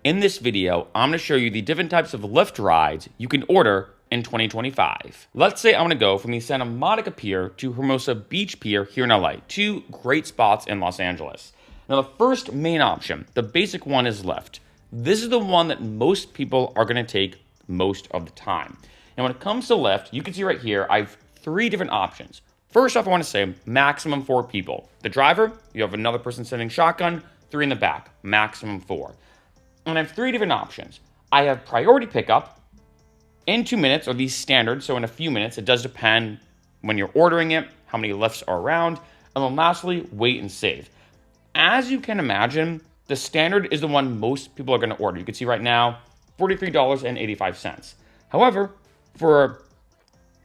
In this video, I'm going to show you the different types of Lyft rides you can order in 2025. Let's say I want to go from the Santa Monica Pier to Hermosa Beach Pier here in LA, two great spots in Los Angeles. Now, the first main option, the basic one, is Lyft. This is the one that most people are going to take most of the time. And when it comes to Lyft, you can see right here, I have three different options. First off, I want to say maximum 4 people. The driver, you have another person sitting shotgun, 3 in the back, maximum 4. And I have 3 different options. I have priority pickup in 2 minutes, or these standard, so in a few minutes. It does depend when you're ordering it, how many lifts are around. And then lastly, wait and save. As you can imagine, the standard is the one most people are going to order. You can see right now, $43.85. However, for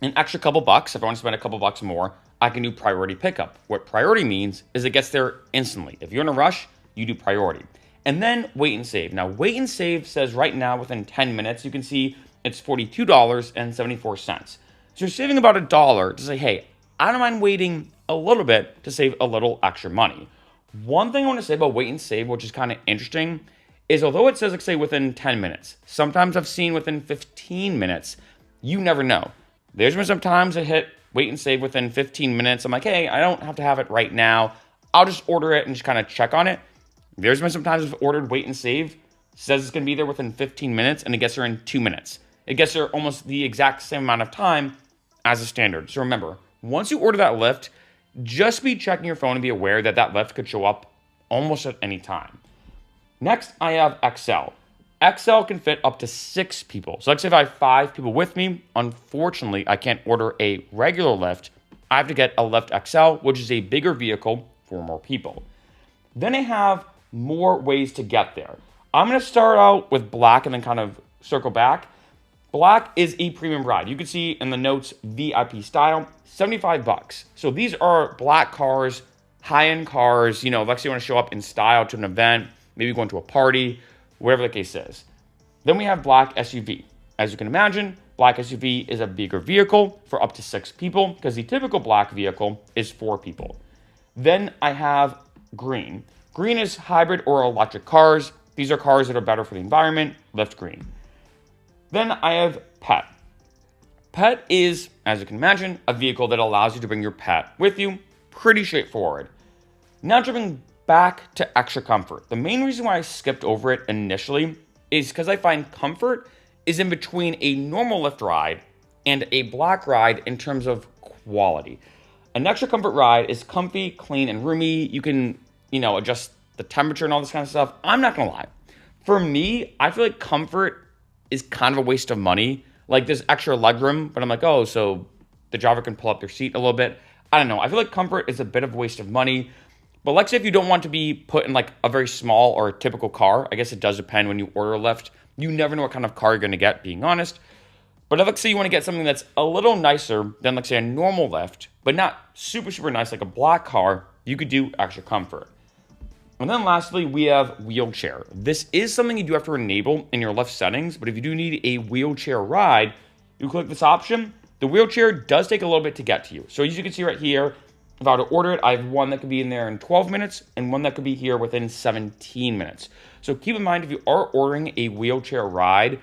an extra couple bucks, if I want to spend a couple bucks more, I can do priority pickup. What priority means is it gets there instantly. If you're in a rush, you do priority. And then wait and save. Now, wait and save says right now within 10 minutes, you can see it's $42.74. So you're saving about $1 to say, hey, I don't mind waiting a little bit to save a little extra money. One thing I want to say about wait and save, which is kind of interesting, is although it says, like, say, within 10 minutes, sometimes I've seen within 15 minutes, you never know. There's been some times I hit wait and save within 15 minutes. I'm like, hey, I don't have to have it right now. I'll just order it and just kind of check on it. There's been some times I've ordered wait and save, says it's going to be there within 15 minutes, and it gets there in 2 minutes. It gets there almost the exact same amount of time as a standard. So remember, once you order that lift, just be checking your phone and be aware that that lift could show up almost at any time. Next, I have XL. XL can fit up to 6 people. So let's say if I have 5 people with me, unfortunately, I can't order a regular lift. I have to get a Lyft XL, which is a bigger vehicle for more people. Then I have more ways to get there. I'm going to start out with black and then kind of circle back. Black is a premium ride. You can see in the notes, VIP style, $75. So these are black cars, high-end cars. You know, let's say you want to show up in style to an event, maybe going to a party, whatever the case is. Then we have black SUV. As you can imagine, black SUV is a bigger vehicle for up to 6 people because the typical black vehicle is 4 people. Then I have green. Green is hybrid or electric cars. These are cars that are better for the environment. Lyft green. Then I have pet. Pet is, as you can imagine, a vehicle that allows you to bring your pet with you. Pretty straightforward. Now jumping back to extra comfort. The main reason why I skipped over it initially is because I find comfort is in between a normal Lyft ride and a black ride in terms of quality. An extra comfort ride is comfy, clean, and roomy. You can, adjust the temperature and all this kind of stuff. I'm not gonna lie. For me, I feel like comfort is kind of a waste of money. Like, there's extra legroom, but I'm like, oh, so the driver can pull up their seat a little bit. I don't know. I feel like comfort is a bit of a waste of money. But let's say if you don't want to be put in like a very small or a typical car, I guess it does depend when you order a Lyft. You never know what kind of car you're gonna get, being honest. But let's say you want to get something that's a little nicer than, let's say, a normal Lyft, but not super, super nice like a black car, you could do extra comfort. And then lastly, we have wheelchair. This is something you do have to enable in your Lyft settings, but if you do need a wheelchair ride, you click this option. The wheelchair does take a little bit to get to you. So as you can see right here, if I were to order it, I have one that could be in there in 12 minutes and one that could be here within 17 minutes. So keep in mind, if you are ordering a wheelchair ride,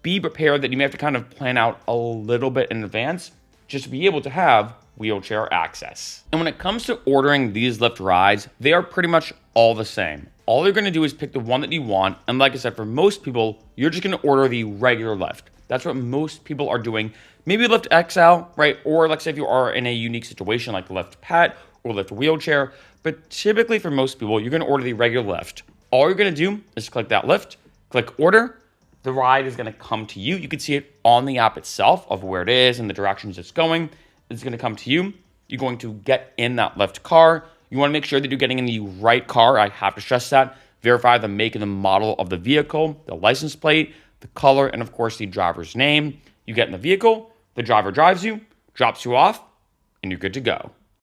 be prepared that you may have to kind of plan out a little bit in advance just to be able to have wheelchair access. And when it comes to ordering these Lyft rides, they are pretty much all the same. All you're gonna do is pick the one that you want. And like I said, for most people, you're just gonna order the regular Lyft. That's what most people are doing. Maybe Lyft XL, right? Or let's say if you are in a unique situation like Lyft Pet or Lyft Wheelchair. But typically for most people, you're gonna order the regular Lyft. All you're gonna do is click that Lyft, click order. The ride is gonna come to you. You can see it on the app itself of where it is and the directions it's going. It's gonna come to you. You're going to get in that Lyft car. You wanna make sure that you're getting in the right car. I have to stress that. Verify the make and the model of the vehicle, the license plate, the color, and of course the driver's name. You get in the vehicle, the driver drives you, drops you off, and you're good to go.